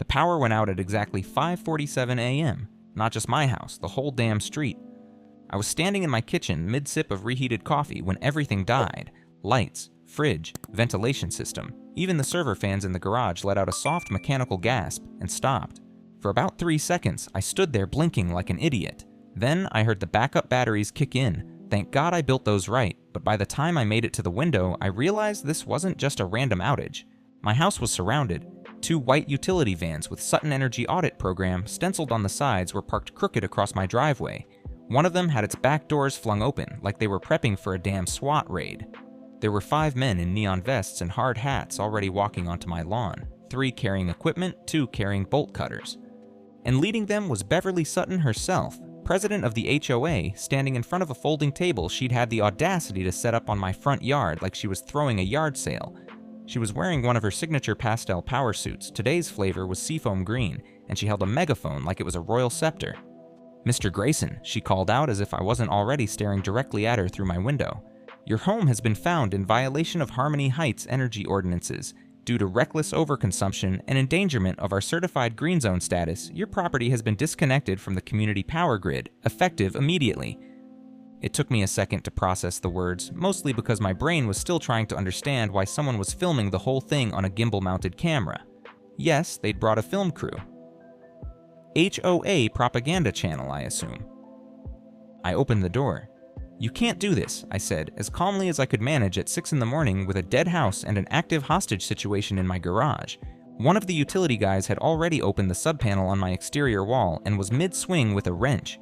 power went out at exactly 5:47 a.m. Not just my house, the whole damn street. I was standing in my kitchen mid-sip of reheated coffee when everything died. Lights, fridge, ventilation system. Even the server fans in the garage let out a soft mechanical gasp and stopped. For about 3 seconds, I stood there blinking like an idiot. Then I heard the backup batteries kick in. Thank God I built those right, but by the time I made it to the window, I realized this wasn't just a random outage. My house was surrounded. 2 white utility vans with Sutton Energy Audit Program stenciled on the sides were parked crooked across my driveway. One of them had its back doors flung open, like they were prepping for a damn SWAT raid. There were 5 men in neon vests and hard hats already walking onto my lawn, 3 carrying equipment, 2 carrying bolt cutters. And leading them was Beverly Sutton herself, president of the HOA, standing in front of a folding table she'd had the audacity to set up on my front yard like she was throwing a yard sale. She was wearing one of her signature pastel power suits. Today's flavor was seafoam green, and she held a megaphone like it was a royal scepter. "Mr. Grayson," she called out as if I wasn't already staring directly at her through my window. "Your home has been found in violation of Harmony Heights energy ordinances. Due to reckless overconsumption and endangerment of our certified green zone status, your property has been disconnected from the community power grid, effective immediately." It took me a second to process the words, mostly because my brain was still trying to understand why someone was filming the whole thing on a gimbal-mounted camera. Yes, they'd brought a film crew. HOA propaganda channel, I assume. I opened the door. "You can't do this," I said, as calmly as I could manage at 6 in the morning with a dead house and an active hostage situation in my garage. One of the utility guys had already opened the subpanel on my exterior wall and was mid-swing with a wrench.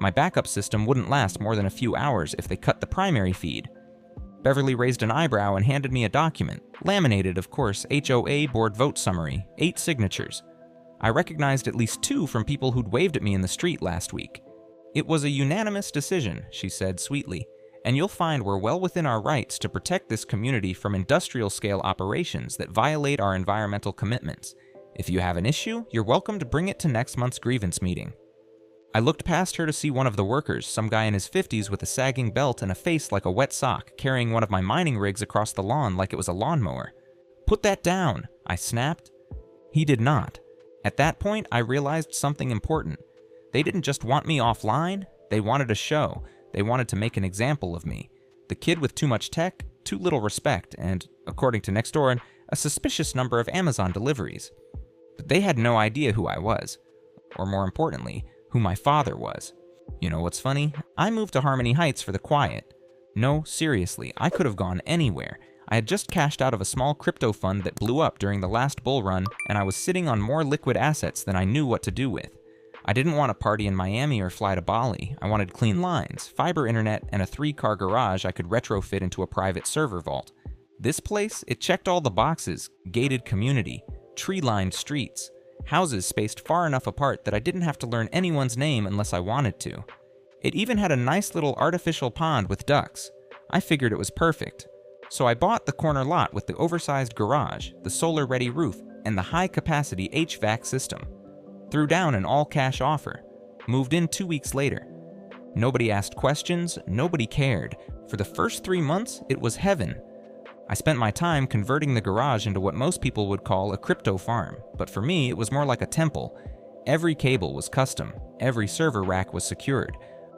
My backup system wouldn't last more than a few hours if they cut the primary feed. Beverly raised an eyebrow and handed me a document, laminated, of course, HOA board vote summary, 8 signatures. I recognized at least 2 from people who'd waved at me in the street last week. "It was a unanimous decision," she said sweetly, "and you'll find we're well within our rights to protect this community from industrial-scale operations that violate our environmental commitments. If you have an issue, you're welcome to bring it to next month's grievance meeting." I looked past her to see one of the workers, some guy in his 50s with a sagging belt and a face like a wet sock, carrying one of my mining rigs across the lawn like it was a lawnmower. "Put that down," I snapped. He did not. At that point, I realized something important. They didn't just want me offline, they wanted a show. They wanted to make an example of me. The kid with too much tech, too little respect, and, according to Nextdoor, a suspicious number of Amazon deliveries. But they had no idea who I was. Or more importantly, who my father was. You know what's funny? I moved to Harmony Heights for the quiet. No, seriously, I could have gone anywhere. I had just cashed out of a small crypto fund that blew up during the last bull run, and I was sitting on more liquid assets than I knew what to do with. I didn't want to party in Miami or fly to Bali. I wanted clean lines, fiber internet, and a 3-car garage I could retrofit into a private server vault. This place, it checked all the boxes: gated community, tree-lined streets, houses spaced far enough apart that I didn't have to learn anyone's name unless I wanted to. It even had a nice little artificial pond with ducks. I figured it was perfect. So I bought the corner lot with the oversized garage, the solar-ready roof, and the high-capacity HVAC system. Threw down an all-cash offer. Moved in 2 weeks later. Nobody asked questions, nobody cared. For the first 3 months, it was heaven. I spent my time converting the garage into what most people would call a crypto farm, but for me, it was more like a temple. Every cable was custom, every server rack was secured.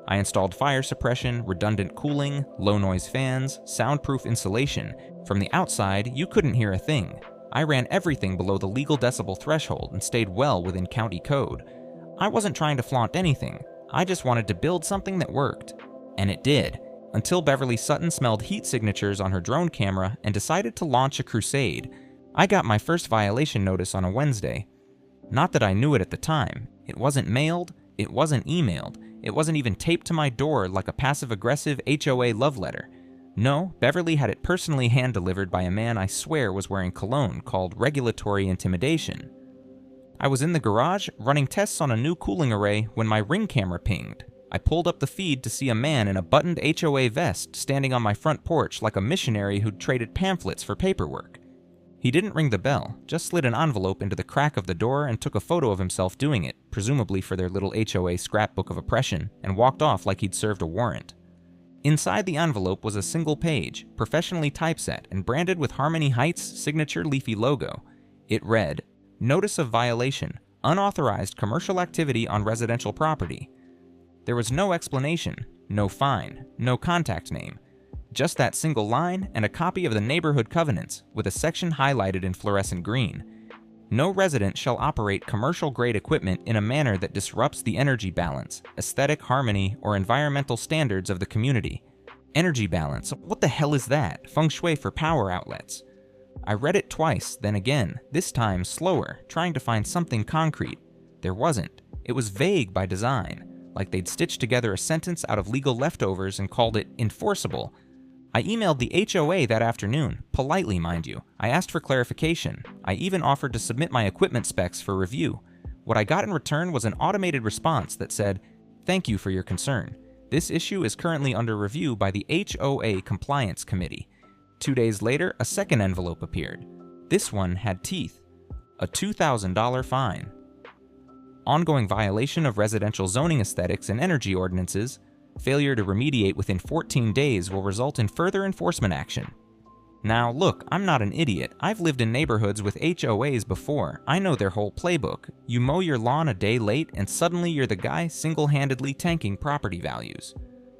I installed fire suppression, redundant cooling, low-noise fans, soundproof insulation. From the outside, you couldn't hear a thing. I ran everything below the legal decibel threshold and stayed well within county code. I wasn't trying to flaunt anything, I just wanted to build something that worked. And it did. Until Beverly Sutton smelled heat signatures on her drone camera and decided to launch a crusade. I got my first violation notice on a Wednesday. Not that I knew it at the time. It wasn't mailed, it wasn't emailed, it wasn't even taped to my door like a passive-aggressive HOA love letter. No, Beverly had it personally hand-delivered by a man I swear was wearing cologne called regulatory intimidation. I was in the garage running tests on a new cooling array when my Ring camera pinged. I pulled up the feed to see a man in a buttoned HOA vest standing on my front porch like a missionary who'd traded pamphlets for paperwork. He didn't ring the bell, just slid an envelope into the crack of the door and took a photo of himself doing it, presumably for their little HOA scrapbook of oppression, and walked off like he'd served a warrant. Inside the envelope was a single page, professionally typeset and branded with Harmony Heights' signature leafy logo. It read, Notice of violation, unauthorized commercial activity on residential property. There was no explanation, no fine, no contact name. Just that single line and a copy of the neighborhood covenants with a section highlighted in fluorescent green. No resident shall operate commercial-grade equipment in a manner that disrupts the energy balance, aesthetic harmony, or environmental standards of the community. Energy balance, what the hell is that? Feng shui for power outlets. I read it twice, then again, this time slower, trying to find something concrete. There wasn't. It was vague by design, like they'd stitched together a sentence out of legal leftovers and called it enforceable. I emailed the HOA that afternoon, politely mind you. I asked for clarification. I even offered to submit my equipment specs for review. What I got in return was an automated response that said, "Thank you for your concern. This issue is currently under review by the HOA Compliance Committee." 2 days later, a second envelope appeared. This one had teeth. A $2,000 fine. Ongoing violation of residential zoning aesthetics and energy ordinances. Failure to remediate within 14 days will result in further enforcement action. Now look, I'm not an idiot. I've lived in neighborhoods with HOAs before. I know their whole playbook. You mow your lawn a day late and suddenly you're the guy single-handedly tanking property values.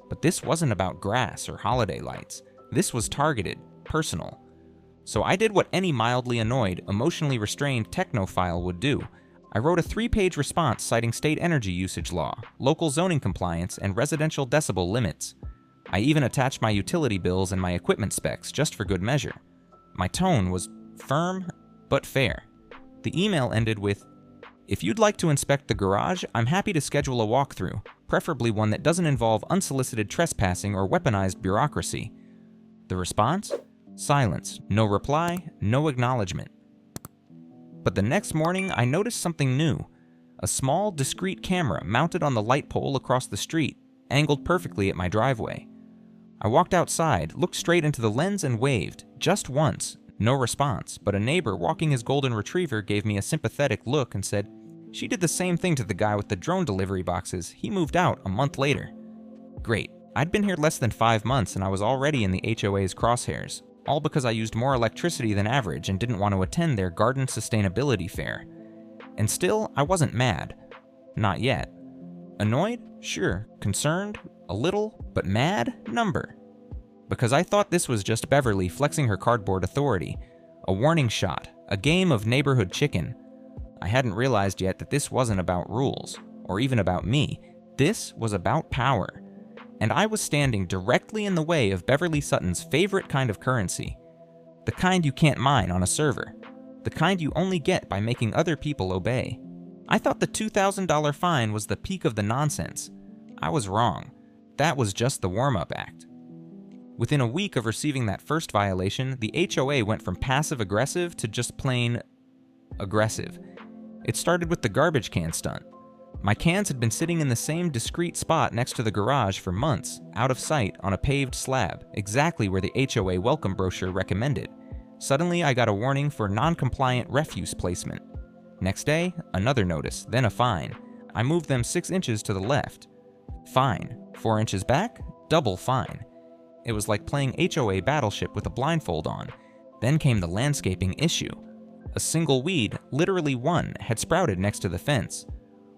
But this wasn't about grass or holiday lights. This was targeted, personal. So I did what any mildly annoyed, emotionally restrained technophile would do. I wrote a 3-page response citing state energy usage law, local zoning compliance, and residential decibel limits. I even attached my utility bills and my equipment specs just for good measure. My tone was firm, but fair. The email ended with, "If you'd like to inspect the garage, I'm happy to schedule a walkthrough, preferably one that doesn't involve unsolicited trespassing or weaponized bureaucracy." The response? Silence. No reply, no acknowledgement. But the next morning, I noticed something new. A small, discreet camera mounted on the light pole across the street, angled perfectly at my driveway. I walked outside, looked straight into the lens and waved, just once. No response, but a neighbor walking his golden retriever gave me a sympathetic look and said, "She did the same thing to the guy with the drone delivery boxes. He moved out a month later." Great. I'd been here less than 5 months and I was already in the HOA's crosshairs. All because I used more electricity than average and didn't want to attend their garden sustainability fair. And still, I wasn't mad. Not yet. Annoyed? Sure. Concerned? A little. But mad? Number. Because I thought this was just Beverly flexing her cardboard authority. A warning shot. A game of neighborhood chicken. I hadn't realized yet that this wasn't about rules, or even about me. This was about power. And I was standing directly in the way of Beverly Sutton's favorite kind of currency. The kind you can't mine on a server. The kind you only get by making other people obey. I thought the $2,000 fine was the peak of the nonsense. I was wrong. That was just the warm-up act. Within a week of receiving that first violation, the HOA went from passive-aggressive to just plain aggressive. It started with the garbage can stunt. My cans had been sitting in the same discreet spot next to the garage for months, out of sight on a paved slab, exactly where the HOA welcome brochure recommended. Suddenly, I got a warning for non-compliant refuse placement. Next day, another notice, then a fine. I moved them 6 inches to the left. Fine. 4 inches back? Double fine. It was like playing HOA Battleship with a blindfold on. Then came the landscaping issue. A single weed, literally one, had sprouted next to the fence.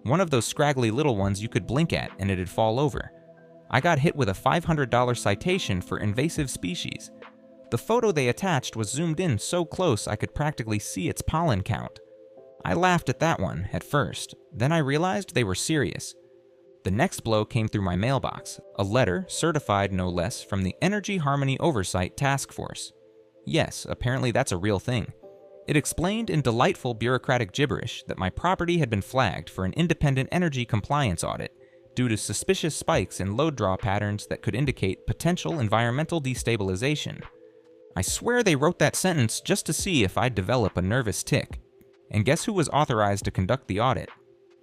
One of those scraggly little ones you could blink at and it'd fall over. I got hit with a $500 citation for invasive species. The photo they attached was zoomed in so close I could practically see its pollen count. I laughed at that one at first, then I realized they were serious. The next blow came through my mailbox, a letter, certified no less, from the Energy Harmony Oversight Task Force. Yes, apparently that's a real thing. It explained in delightful bureaucratic gibberish that my property had been flagged for an independent energy compliance audit due to suspicious spikes in load draw patterns that could indicate potential environmental destabilization. I swear they wrote that sentence just to see if I'd develop a nervous tic. And guess who was authorized to conduct the audit?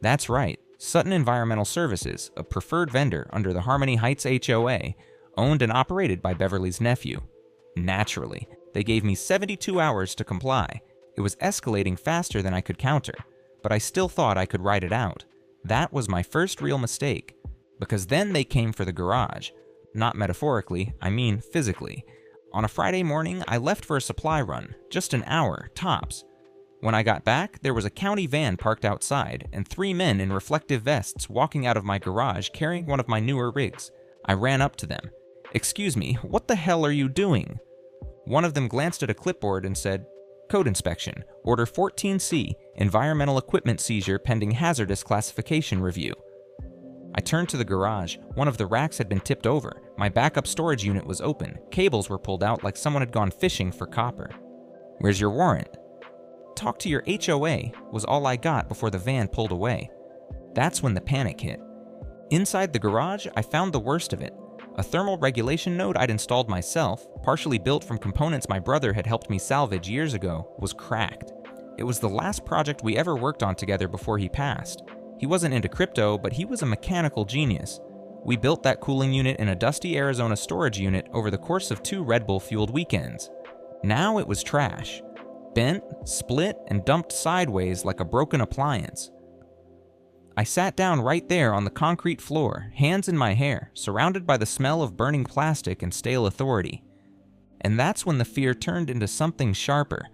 That's right, Sutton Environmental Services, a preferred vendor under the Harmony Heights HOA, owned and operated by Beverly's nephew. Naturally, they gave me 72 hours to comply. It was escalating faster than I could counter, but I still thought I could ride it out. That was my first real mistake, because then they came for the garage. Not metaphorically, I mean physically. On a Friday morning, I left for a supply run, just an hour, tops. When I got back, there was a county van parked outside, and 3 men in reflective vests walking out of my garage carrying one of my newer rigs. I ran up to them. "Excuse me, what the hell are you doing?" One of them glanced at a clipboard and said, "Code inspection, Order 14C, environmental equipment seizure pending hazardous classification review." I turned to the garage. One of the racks had been tipped over. My backup storage unit was open. Cables were pulled out like someone had gone fishing for copper. "Where's your warrant?" "Talk to your HOA," was all I got before the van pulled away. That's when the panic hit. Inside the garage, I found the worst of it. A thermal regulation node I'd installed myself, partially built from components my brother had helped me salvage years ago, was cracked. It was the last project we ever worked on together before he passed. He wasn't into crypto, but he was a mechanical genius. We built that cooling unit in a dusty Arizona storage unit over the course of 2 Red Bull-fueled weekends. Now it was trash. Bent, split, and dumped sideways like a broken appliance. I sat down right there on the concrete floor, hands in my hair, surrounded by the smell of burning plastic and stale authority. And that's when the fear turned into something sharper.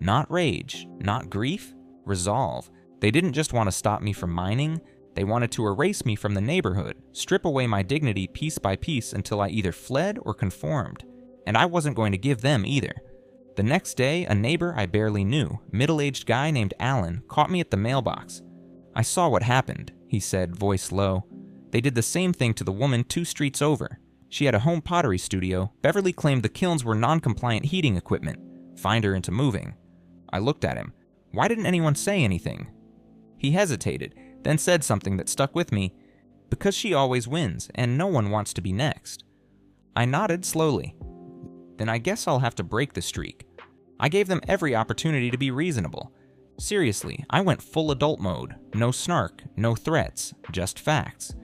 Not rage, not grief, resolve. They didn't just want to stop me from mining, they wanted to erase me from the neighborhood, strip away my dignity piece by piece until I either fled or conformed. And I wasn't going to give them either. The next day, a neighbor I barely knew, middle-aged guy named Alan, caught me at the mailbox. "I saw what happened," he said, voice low. "They did the same thing to the woman 2 streets over. She had a home pottery studio. Beverly claimed the kilns were non-compliant heating equipment. Fined her into moving." I looked at him. Why didn't anyone say anything? He hesitated, then said something that stuck with me. "Because she always wins, and no one wants to be next." I nodded slowly. "Then I guess I'll have to break the streak." I gave them every opportunity to be reasonable. Seriously, I went full adult mode. No snark, no threats, just facts.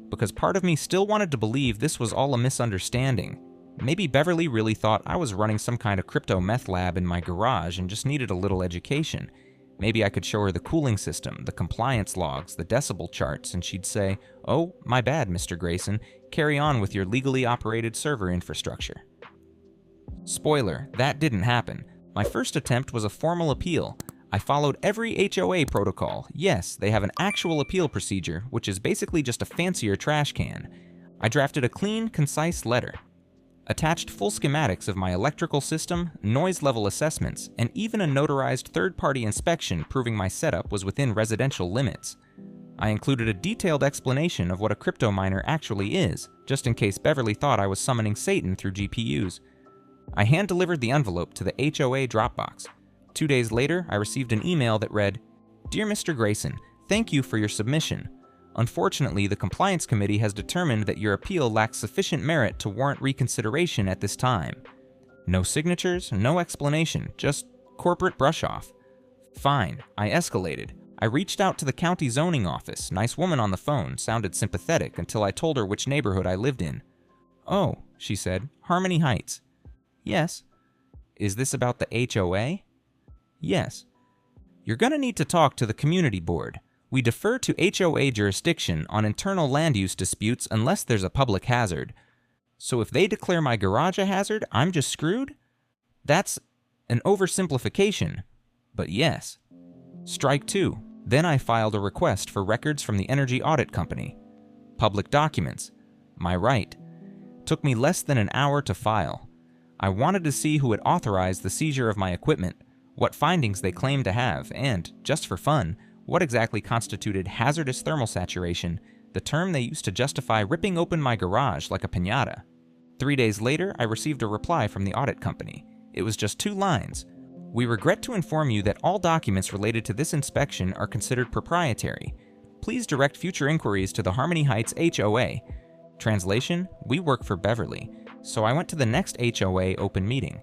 Because part of me still wanted to believe this was all a misunderstanding. Maybe Beverly really thought I was running some kind of crypto meth lab in my garage and just needed a little education. Maybe I could show her the cooling system, the compliance logs, the decibel charts, and she'd say, "Oh, my bad, Mr. Grayson. Carry on with your legally operated server infrastructure." Spoiler, that didn't happen. My first attempt was a formal appeal. I followed every HOA protocol. Yes, they have an actual appeal procedure, which is basically just a fancier trash can. I drafted a clean, concise letter. Attached full schematics of my electrical system, noise level assessments, and even a notarized third-party inspection proving my setup was within residential limits. I included a detailed explanation of what a crypto miner actually is, just in case Beverly thought I was summoning Satan through GPUs. I hand-delivered the envelope to the HOA Dropbox. 2 days later, I received an email that read, "Dear Mr. Grayson, thank you for your submission. Unfortunately, the Compliance Committee has determined that your appeal lacks sufficient merit to warrant reconsideration at this time." No signatures, no explanation, just corporate brush-off. Fine, I escalated. I reached out to the county zoning office. Nice woman on the phone, sounded sympathetic until I told her which neighborhood I lived in. "Oh," she said, "Harmony Heights." "Yes." "Is this about the HOA?" "Yes." "You're gonna need to talk to the community board. We defer to HOA jurisdiction on internal land use disputes unless there's a public hazard. So if they declare my garage a hazard, I'm just screwed? That's an oversimplification, but yes." Strike 2. Then I filed a request for records from the Energy Audit Company. Public documents. My right. Took me less than an hour to file. I wanted to see who had authorized the seizure of my equipment, what findings they claimed to have, and, just for fun, what exactly constituted hazardous thermal saturation, the term they used to justify ripping open my garage like a piñata. 3 days later, I received a reply from the audit company. It was just 2 lines. "We regret to inform you that all documents related to this inspection are considered proprietary. Please direct future inquiries to the Harmony Heights HOA." Translation: we work for Beverly. So I went to the next HOA open meeting.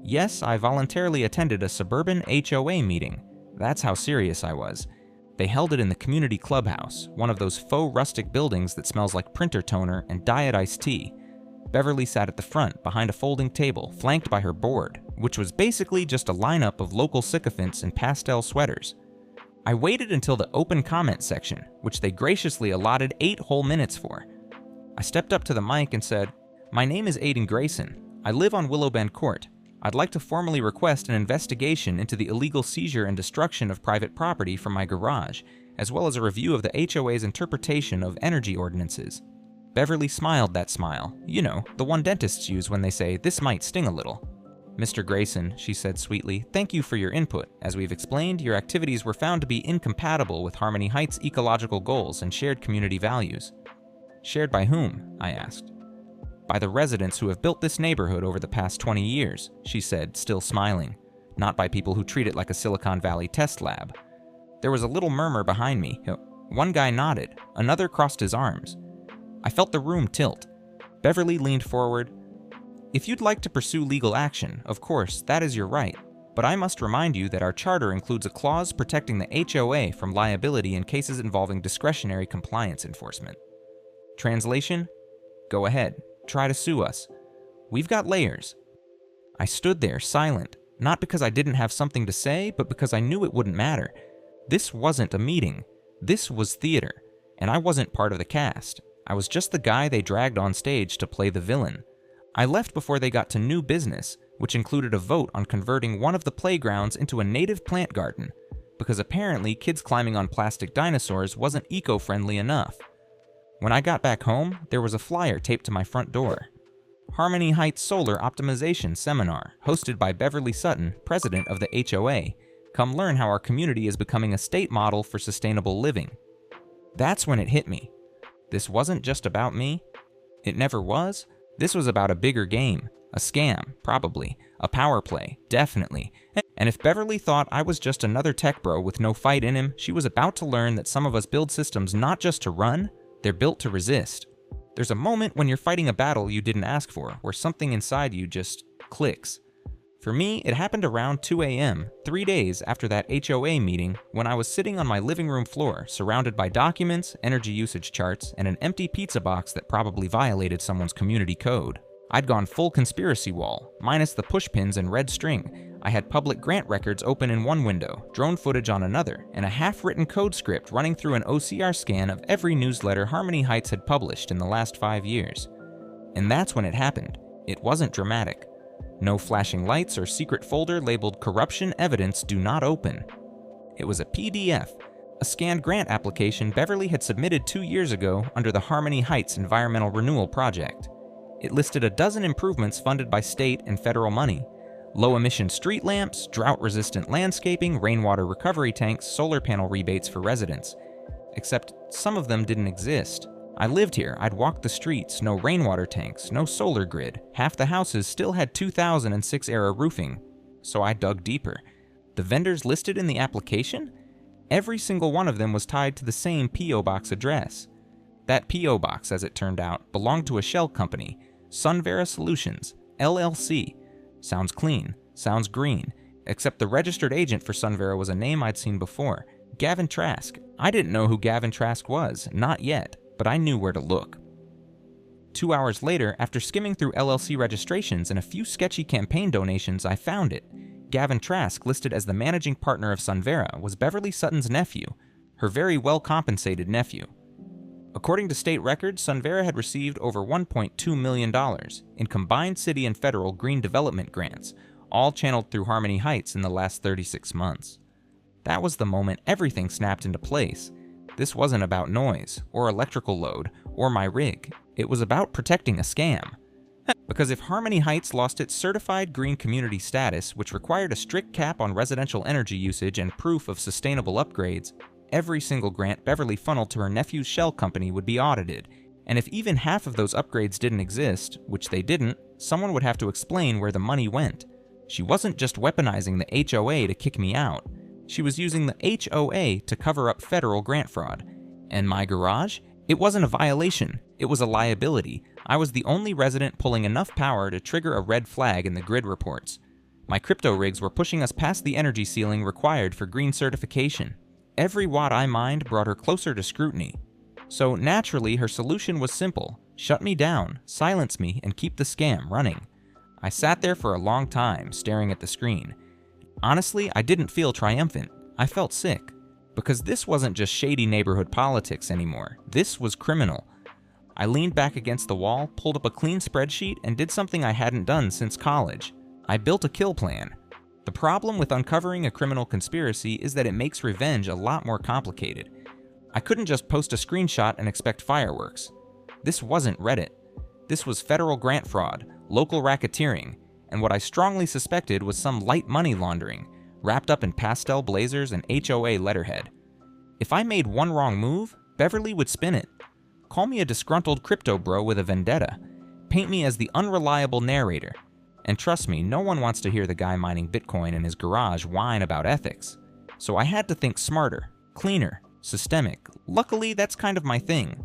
Yes, I voluntarily attended a suburban HOA meeting. That's how serious I was. They held it in the community clubhouse, one of those faux rustic buildings that smells like printer toner and diet iced tea. Beverly sat at the front, behind a folding table, flanked by her board, which was basically just a lineup of local sycophants in pastel sweaters. I waited until the open comment section, which they graciously allotted 8 whole minutes for. I stepped up to the mic and said, "My name is Aiden Grayson. I live on Willowbend Court. I'd like to formally request an investigation into the illegal seizure and destruction of private property from my garage, as well as a review of the HOA's interpretation of energy ordinances." Beverly smiled that smile. You know, the one dentists use when they say, "This might sting a little." "Mr. Grayson," she said sweetly, "thank you for your input. As we've explained, your activities were found to be incompatible with Harmony Heights' ecological goals and shared community values." "Shared by whom?" I asked. "By the residents who have built this neighborhood over the past 20 years, she said, still smiling. "Not by people who treat it like a Silicon Valley test lab." There was a little murmur behind me. One guy nodded, another crossed his arms. I felt the room tilt. Beverly leaned forward. "If you'd like to pursue legal action, of course, that is your right. But I must remind you that our charter includes a clause protecting the HOA from liability in cases involving discretionary compliance enforcement." Translation? Go ahead. Try to sue us. We've got layers. I stood there, silent, not because I didn't have something to say, but because I knew it wouldn't matter. This wasn't a meeting. This was theater, and I wasn't part of the cast. I was just the guy they dragged on stage to play the villain. I left before they got to new business, which included a vote on converting one of the playgrounds into a native plant garden, because apparently kids climbing on plastic dinosaurs wasn't eco-friendly enough. When I got back home, there was a flyer taped to my front door. Harmony Heights Solar Optimization Seminar, hosted by Beverly Sutton, president of the HOA. Come learn how our community is becoming a state model for sustainable living. That's when it hit me. This wasn't just about me. It never was. This was about a bigger game. A scam, probably. A power play, definitely. And if Beverly thought I was just another tech bro with no fight in him, she was about to learn that some of us build systems not just to run, they're built to resist. There's a moment when you're fighting a battle you didn't ask for, where something inside you just clicks. For me, it happened around 2 a.m., 3 days after that HOA meeting, when I was sitting on my living room floor, surrounded by documents, energy usage charts, and an empty pizza box that probably violated someone's community code. I'd gone full conspiracy wall, minus the pushpins and red string. I had public grant records open in one window, drone footage on another, and a half-written code script running through an OCR scan of every newsletter Harmony Heights had published in the last 5 years. And that's when it happened. It wasn't dramatic. No flashing lights or secret folder labeled "Corruption Evidence Do Not Open." It was a PDF, a scanned grant application Beverly had submitted 2 years ago under the Harmony Heights Environmental Renewal Project. It listed a dozen improvements funded by state and federal money. Low-emission street lamps, drought-resistant landscaping, rainwater recovery tanks, solar panel rebates for residents. Except some of them didn't exist. I lived here, I'd walked the streets, no rainwater tanks, no solar grid. Half the houses still had 2006-era roofing. So I dug deeper. The vendors listed in the application? Every single one of them was tied to the same P.O. Box address. That P.O. Box, as it turned out, belonged to a shell company, Sunvera Solutions, LLC. Sounds clean, sounds green, except the registered agent for Sunvera was a name I'd seen before, Gavin Trask. I didn't know who Gavin Trask was, not yet, but I knew where to look. 2 hours later, after skimming through LLC registrations and a few sketchy campaign donations, I found it. Gavin Trask, listed as the managing partner of Sunvera, was Beverly Sutton's nephew, her very well-compensated nephew. According to state records, Sunvera had received over $1.2 million in combined city and federal green development grants, all channeled through Harmony Heights in the last 36 months. That was the moment everything snapped into place. This wasn't about noise, or electrical load, or my rig. It was about protecting a scam. Because if Harmony Heights lost its certified green community status, which required a strict cap on residential energy usage and proof of sustainable upgrades, every single grant Beverly funneled to her nephew's shell company would be audited, and if even half of those upgrades didn't exist, which they didn't, someone would have to explain where the money went. She wasn't just weaponizing the HOA to kick me out. She was using the HOA to cover up federal grant fraud. And my garage? It wasn't a violation. It was a liability. I was the only resident pulling enough power to trigger a red flag in the grid reports. My crypto rigs were pushing us past the energy ceiling required for green certification. Every watt I mined brought her closer to scrutiny. So naturally, her solution was simple: shut me down, silence me, and keep the scam running. I sat there for a long time, staring at the screen. Honestly, I didn't feel triumphant. I felt sick. Because this wasn't just shady neighborhood politics anymore. This was criminal. I leaned back against the wall, pulled up a clean spreadsheet, and did something I hadn't done since college. I built a kill plan. The problem with uncovering a criminal conspiracy is that it makes revenge a lot more complicated. I couldn't just post a screenshot and expect fireworks. This wasn't Reddit. This was federal grant fraud, local racketeering, and what I strongly suspected was some light money laundering, wrapped up in pastel blazers and HOA letterhead. If I made one wrong move, Beverly would spin it. Call me a disgruntled crypto bro with a vendetta. Paint me as the unreliable narrator. And trust me, no one wants to hear the guy mining Bitcoin in his garage whine about ethics. So I had to think smarter, cleaner, systemic. Luckily, that's kind of my thing.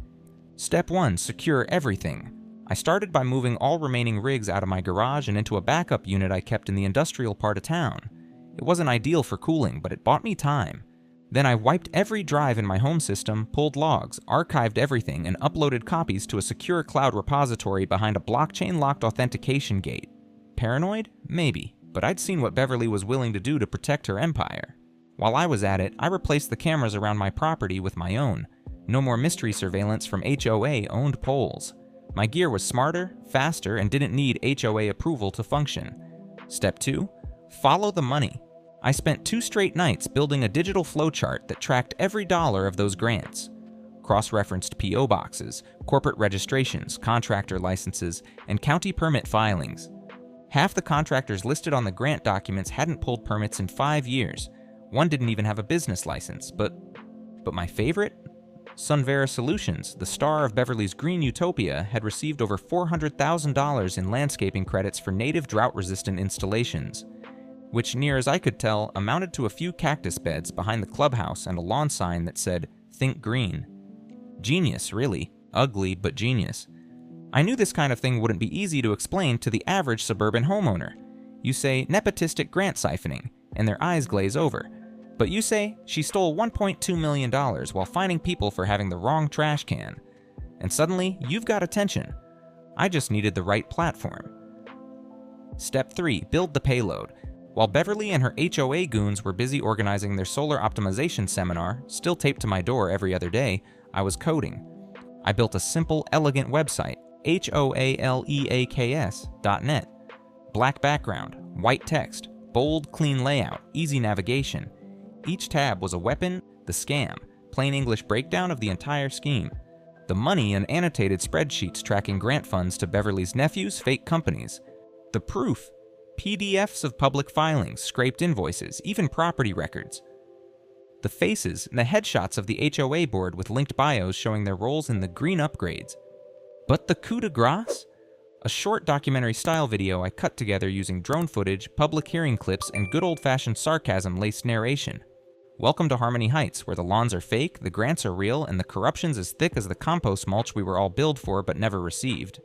Step 1, secure everything. I started by moving all remaining rigs out of my garage and into a backup unit I kept in the industrial part of town. It wasn't ideal for cooling, but it bought me time. Then I wiped every drive in my home system, pulled logs, archived everything, and uploaded copies to a secure cloud repository behind a blockchain-locked authentication gate. Paranoid? Maybe, but I'd seen what Beverly was willing to do to protect her empire. While I was at it, I replaced the cameras around my property with my own. No more mystery surveillance from HOA-owned poles. My gear was smarter, faster, and didn't need HOA approval to function. Step 2, follow the money. I spent 2 straight nights building a digital flowchart that tracked every dollar of those grants. Cross-referenced PO boxes, corporate registrations, contractor licenses, and county permit filings. Half the contractors listed on the grant documents hadn't pulled permits in 5 years. One didn't even have a business license, but my favorite? Sunvera Solutions, the star of Beverly's Green Utopia, had received over $400,000 in landscaping credits for native drought-resistant installations, which, near as I could tell, amounted to a few cactus beds behind the clubhouse and a lawn sign that said, "Think Green." Genius, really. Ugly, but genius. I knew this kind of thing wouldn't be easy to explain to the average suburban homeowner. You say nepotistic grant siphoning, and their eyes glaze over. But you say she stole $1.2 million while fining people for having the wrong trash can. And suddenly, you've got attention. I just needed the right platform. Step 3, build the payload. While Beverly and her HOA goons were busy organizing their solar optimization seminar, still taped to my door every other day, I was coding. I built a simple, elegant website, HOALEAKS.net. Black background, white text, bold, clean layout, easy navigation. Each tab was a weapon, the scam, plain English breakdown of the entire scheme. The money and annotated spreadsheets tracking grant funds to Beverly's Nephew's fake companies. The proof, PDFs of public filings, scraped invoices, even property records. The faces and the headshots of the HOA board with linked bios showing their roles in the green upgrades. But the coup de grace? A short documentary-style video I cut together using drone footage, public hearing clips, and good old-fashioned sarcasm-laced narration. Welcome to Harmony Heights, where the lawns are fake, the grants are real, and the corruption's as thick as the compost mulch we were all billed for but never received.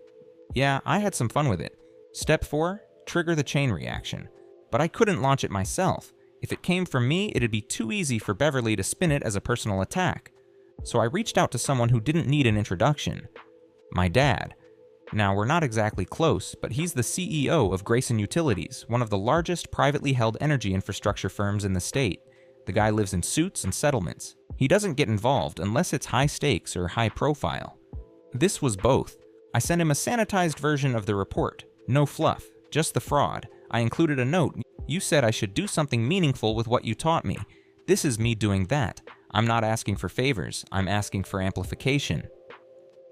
Yeah, I had some fun with it. Step 4, trigger the chain reaction. But I couldn't launch it myself. If it came from me, it'd be too easy for Beverly to spin it as a personal attack. So I reached out to someone who didn't need an introduction. My dad. Now, we're not exactly close, but he's the CEO of Grayson Utilities, one of the largest privately held energy infrastructure firms in the state. The guy lives in suits and settlements. He doesn't get involved unless it's high stakes or high profile. This was both. I sent him a sanitized version of the report. No fluff, just the fraud. I included a note. You said I should do something meaningful with what you taught me. This is me doing that. I'm not asking for favors. I'm asking for amplification.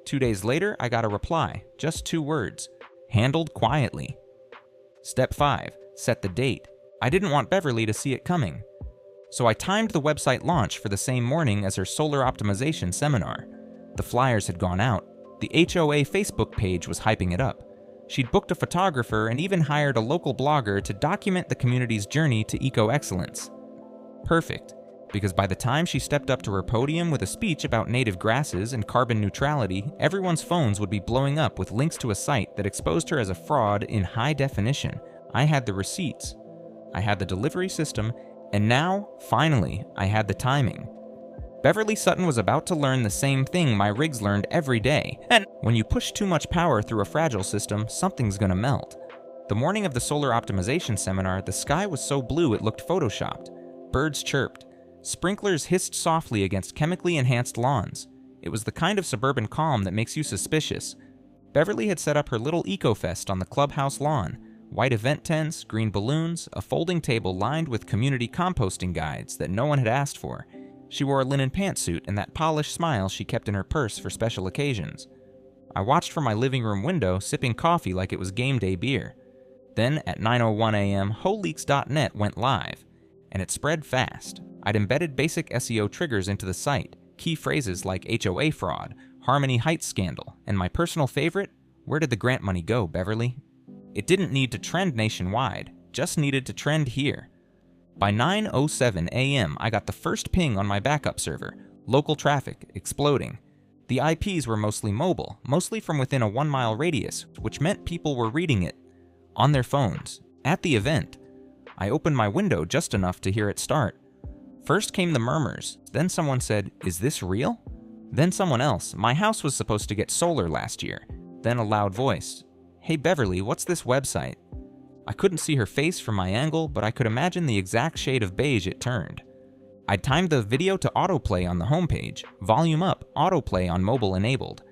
2 days later, I got a reply. Just 2 words. Handled quietly. Step 5. Set the date. I didn't want Beverly to see it coming. So I timed the website launch for the same morning as her solar optimization seminar. The flyers had gone out. The HOA Facebook page was hyping it up. She'd booked a photographer and even hired a local blogger to document the community's journey to eco-excellence. Perfect, because by the time she stepped up to her podium with a speech about native grasses and carbon neutrality, everyone's phones would be blowing up with links to a site that exposed her as a fraud in high definition. I had the receipts. I had the delivery system, and now, finally, I had the timing. Beverly Sutton was about to learn the same thing my rigs learned every day, and when you push too much power through a fragile system, something's gonna melt. The morning of the solar optimization seminar, the sky was so blue it looked photoshopped. Birds chirped. Sprinklers hissed softly against chemically enhanced lawns. It was the kind of suburban calm that makes you suspicious. Beverly had set up her little eco-fest on the clubhouse lawn, white event tents, green balloons, a folding table lined with community composting guides that no one had asked for. She wore a linen pantsuit and that polished smile she kept in her purse for special occasions. I watched from my living room window, sipping coffee like it was game day beer. Then, at 9:01 a.m., holeaks.net went live, and it spread fast. I'd embedded basic SEO triggers into the site, key phrases like HOA fraud, Harmony Heights scandal, and my personal favorite, where did the grant money go, Beverly? It didn't need to trend nationwide, just needed to trend here. By 9:07 a.m., I got the first ping on my backup server, local traffic exploding. The IPs were mostly mobile, mostly from within a 1-mile radius, which meant people were reading it on their phones, at the event. I opened my window just enough to hear it start. First came the murmurs, then someone said, "Is this real?" Then someone else, "My house was supposed to get solar last year." Then a loud voice, "Hey Beverly, what's this website?" I couldn't see her face from my angle, but I could imagine the exact shade of beige it turned. I'd timed the video to autoplay on the homepage, volume up, autoplay on mobile enabled.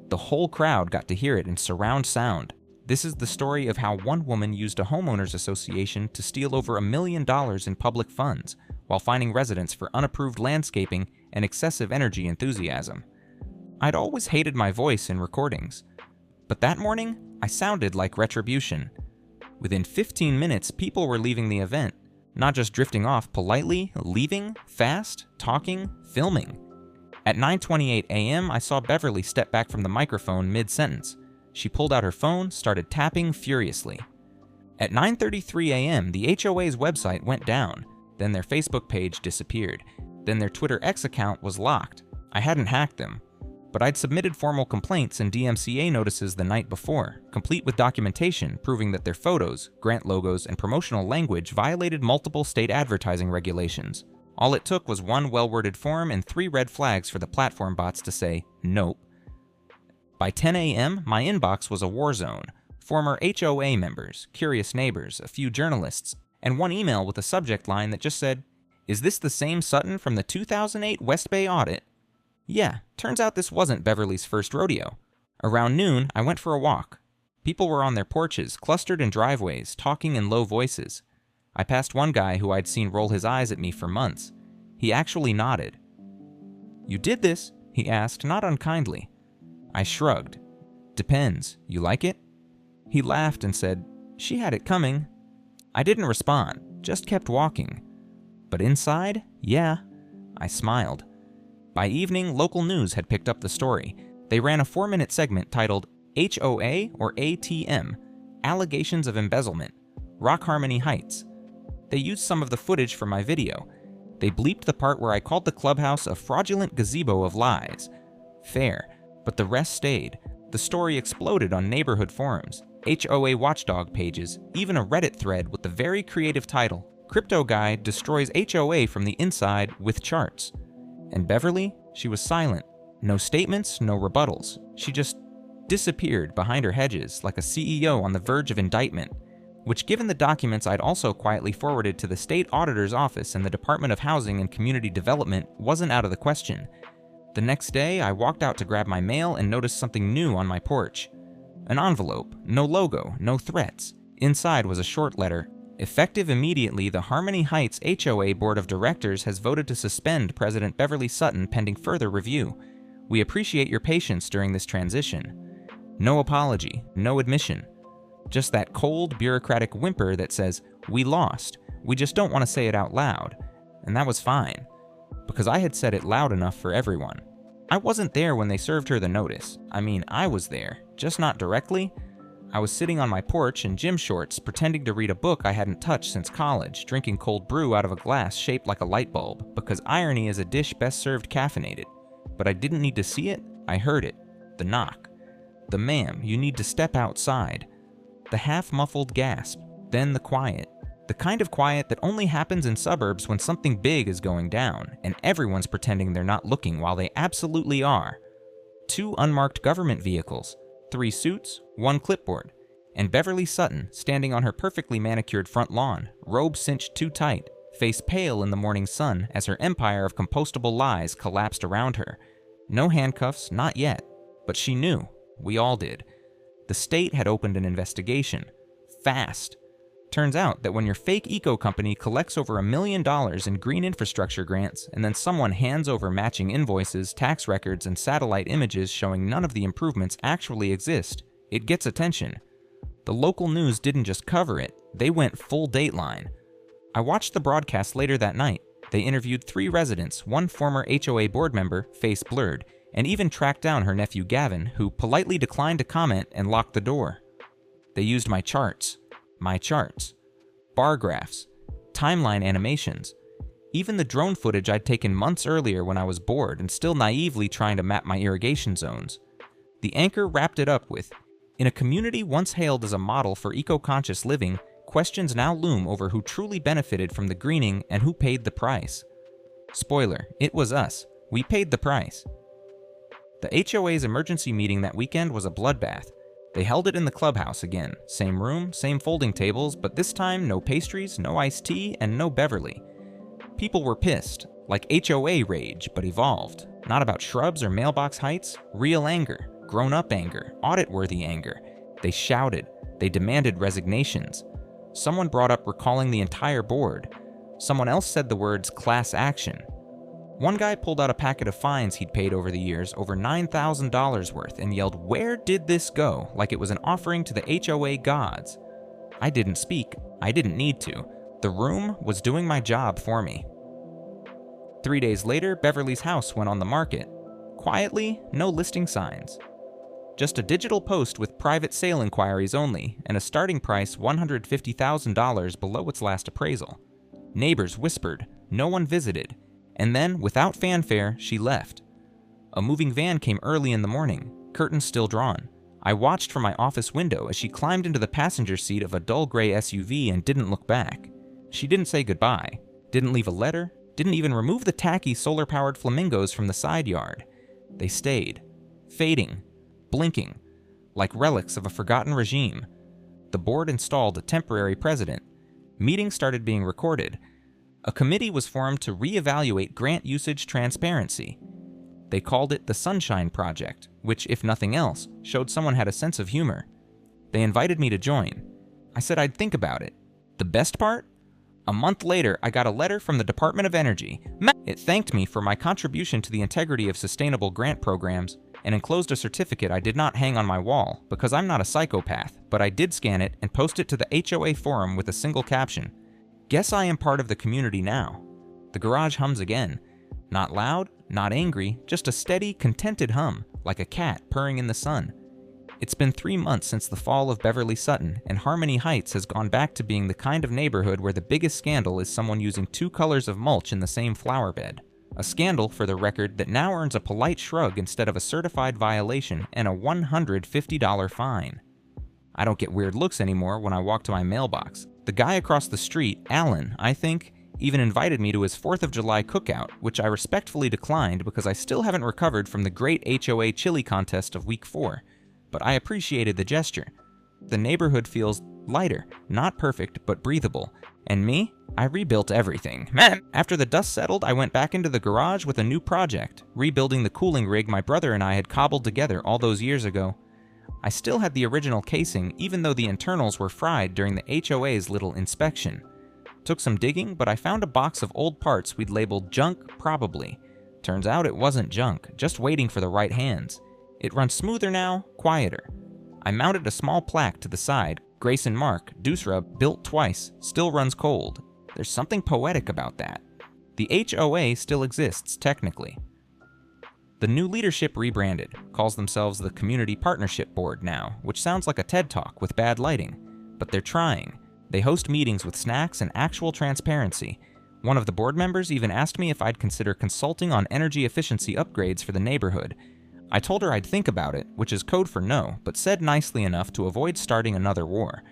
The whole crowd got to hear it in surround sound. This is the story of how one woman used a homeowners association to steal over $1 million in public funds, while fining residents for unapproved landscaping and excessive energy enthusiasm. I'd always hated my voice in recordings, but that morning, I sounded like retribution. Within 15 minutes, people were leaving the event, not just drifting off politely, leaving, fast, talking, filming. At 9:28 a.m., I saw Beverly step back from the microphone mid-sentence. She pulled out her phone, started tapping furiously. At 9:33 a.m., the HOA's website went down, then their Facebook page disappeared, then their Twitter X account was locked. I hadn't hacked them, but I'd submitted formal complaints and DMCA notices the night before, complete with documentation proving that their photos, grant logos, and promotional language violated multiple state advertising regulations. All it took was one well-worded form and 3 red flags for the platform bots to say, "Nope." By 10 a.m., my inbox was a war zone. Former HOA members, curious neighbors, a few journalists, and one email with a subject line that just said, "Is this the same Sutton from the 2008 West Bay audit?" Yeah, turns out this wasn't Beverly's first rodeo. Around noon, I went for a walk. People were on their porches, clustered in driveways, talking in low voices. I passed one guy who I'd seen roll his eyes at me for months. He actually nodded. "You did this?" he asked, not unkindly. I shrugged. "Depends. You like it?" He laughed and said, "She had it coming." I didn't respond, just kept walking. But inside, yeah. I smiled. By evening, local news had picked up the story. They ran a 4-minute segment titled HOA or ATM, Allegations of Embezzlement, Rock Harmony Heights. They used some of the footage from my video. They bleeped the part where I called the clubhouse a fraudulent gazebo of lies. Fair, but the rest stayed. The story exploded on neighborhood forums, HOA watchdog pages, even a Reddit thread with the very creative title, "Crypto Guy Destroys HOA from the Inside with Charts." And Beverly, she was silent. No statements, no rebuttals. She just disappeared behind her hedges like a CEO on the verge of indictment, which, given the documents I'd also quietly forwarded to the state auditor's office and the Department of Housing and Community Development, wasn't out of the question. The next day, I walked out to grab my mail and noticed something new on my porch. An envelope, no logo, no threats. Inside was a short letter. "Effective immediately, the Harmony Heights HOA Board of Directors has voted to suspend President Beverly Sutton pending further review. We appreciate your patience during this transition." No apology, no admission. Just that cold, bureaucratic whimper that says, "We lost. We just don't want to say it out loud." And that was fine, because I had said it loud enough for everyone. I wasn't there when they served her the notice. I mean, I was there, just not directly. I was sitting on my porch in gym shorts, pretending to read a book I hadn't touched since college, drinking cold brew out of a glass shaped like a light bulb, because irony is a dish best served caffeinated. But I didn't need to see it, I heard it. The knock. The "Ma'am, you need to step outside." The half-muffled gasp, then the quiet. The kind of quiet that only happens in suburbs when something big is going down, and everyone's pretending they're not looking while they absolutely are. 2 unmarked government vehicles, 3 suits, 1 clipboard, and Beverly Sutton standing on her perfectly manicured front lawn, robe cinched too tight, face pale in the morning sun as her empire of compostable lies collapsed around her. No handcuffs, not yet, but she knew. We all did. The state had opened an investigation. Fast. Turns out that when your fake eco company collects over $1 million in green infrastructure grants and then someone hands over matching invoices, tax records, and satellite images showing none of the improvements actually exist, it gets attention. The local news didn't just cover it, they went full Dateline. I watched the broadcast later that night. They interviewed 3 residents, 1 former HOA board member, face blurred, and even tracked down her nephew Gavin, who politely declined to comment and locked the door. They used my charts, bar graphs, timeline animations, even the drone footage I'd taken months earlier when I was bored and still naively trying to map my irrigation zones. The anchor wrapped it up with, "In a community once hailed as a model for eco-conscious living, questions now loom over who truly benefited from the greening and who paid the price." Spoiler, it was us. We paid the price. The HOA's emergency meeting that weekend was a bloodbath. They held it in the clubhouse again. Same room, same folding tables, but this time no pastries, no iced tea, and no Beverly. People were pissed, like HOA rage, but evolved. Not about shrubs or mailbox heights, real anger, grown-up anger, audit-worthy anger. They shouted. They demanded resignations. Someone brought up recalling the entire board. Someone else said the words class action. One guy pulled out a packet of fines he'd paid over the years, over $9,000 worth, and yelled, "Where did this go?" like it was an offering to the HOA gods. I didn't speak. I didn't need to. The room was doing my job for me. 3 days later, Beverly's house went on the market. Quietly, no listing signs. Just a digital post with private sale inquiries only, and a starting price $150,000 below its last appraisal. Neighbors whispered, no one visited, and then, without fanfare, she left. A moving van came early in the morning, curtains still drawn. I watched from my office window as she climbed into the passenger seat of a dull gray SUV and didn't look back. She didn't say goodbye, didn't leave a letter, didn't even remove the tacky solar-powered flamingos from the side yard. They stayed, fading, blinking, like relics of a forgotten regime. The board installed a temporary president. Meetings started being recorded. A committee was formed to reevaluate grant usage transparency. They called it the Sunshine Project, which, if nothing else, showed someone had a sense of humor. They invited me to join. I said I'd think about it. The best part? A month later, I got a letter from the Department of Energy. It thanked me for my contribution to the integrity of sustainable grant programs and enclosed a certificate I did not hang on my wall because I'm not a psychopath, but I did scan it and post it to the HOA forum with a single caption. Guess I am part of the community now. The garage hums again. Not loud, not angry, just a steady, contented hum, like a cat purring in the sun. It's been 3 months since the fall of Beverly Sutton, and Harmony Heights has gone back to being the kind of neighborhood where the biggest scandal is someone using 2 colors of mulch in the same flower bed. A scandal, for the record, that now earns a polite shrug instead of a certified violation and a $150 fine. I don't get weird looks anymore when I walk to my mailbox. The guy across the street, Alan, I think, even invited me to his 4th of July cookout, which I respectfully declined because I still haven't recovered from the great HOA chili contest of week 4. But I appreciated the gesture. The neighborhood feels lighter, not perfect, but breathable. And me? I rebuilt everything. After the dust settled, I went back into the garage with a new project, rebuilding the cooling rig my brother and I had cobbled together all those years ago. I still had the original casing, even though the internals were fried during the HOA's little inspection. Took some digging, but I found a box of old parts we'd labeled junk probably. Turns out it wasn't junk, just waiting for the right hands. It runs smoother now, quieter. I mounted a small plaque to the side, Grace and Mark, Deuce Rub, built twice, still runs cold. There's something poetic about that. The HOA still exists, technically. The new leadership rebranded, calls themselves the Community Partnership Board now, which sounds like a TED Talk with bad lighting. But they're trying. They host meetings with snacks and actual transparency. One of the board members even asked me if I'd consider consulting on energy efficiency upgrades for the neighborhood. I told her I'd think about it, which is code for no, but said nicely enough to avoid starting another war.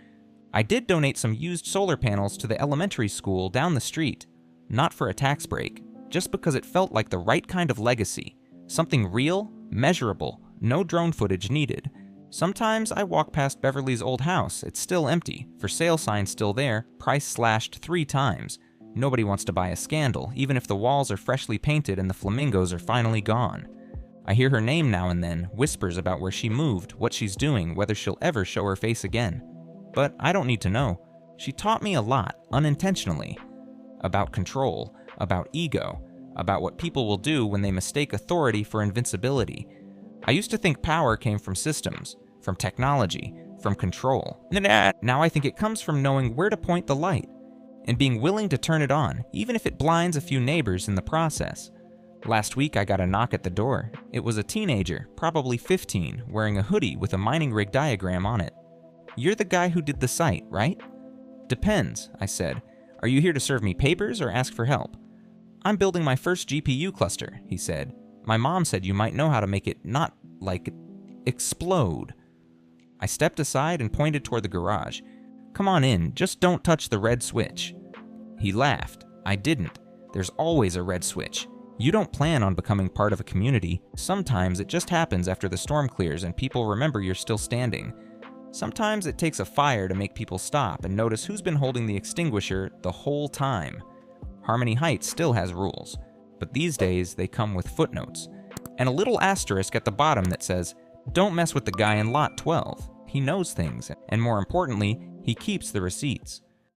I did donate some used solar panels to the elementary school down the street, not for a tax break, just because it felt like the right kind of legacy. Something real, measurable, no drone footage needed. Sometimes I walk past Beverly's old house, it's still empty, for sale sign still there, price slashed 3 times. Nobody wants to buy a scandal, even if the walls are freshly painted and the flamingos are finally gone. I hear her name now and then, whispers about where she moved, what she's doing, whether she'll ever show her face again. but I don't need to know. She taught me a lot, unintentionally. About control, about ego, about what people will do when they mistake authority for invincibility. I used to think power came from systems, from technology, from control. Now I think it comes from knowing where to point the light, and being willing to turn it on, even if it blinds a few neighbors in the process. Last week I got a knock at the door. It was a teenager, probably 15, wearing a hoodie with a mining rig diagram on it. "You're the guy who did the site, right?" "Depends," I said. "Are you here to serve me papers or ask for help?" "I'm building my first GPU cluster," he said. "My mom said you might know how to make it not, like, explode." I stepped aside and pointed toward the garage. "Come on in, just don't touch the red switch." He laughed. I didn't. There's always a red switch. You don't plan on becoming part of a community. Sometimes it just happens after the storm clears and people remember you're still standing. Sometimes it takes a fire to make people stop and notice who's been holding the extinguisher the whole time. Harmony Heights still has rules, but these days they come with footnotes and a little asterisk at the bottom that says, "Don't mess with the guy in lot 12. He knows things, and more importantly, he keeps the receipts."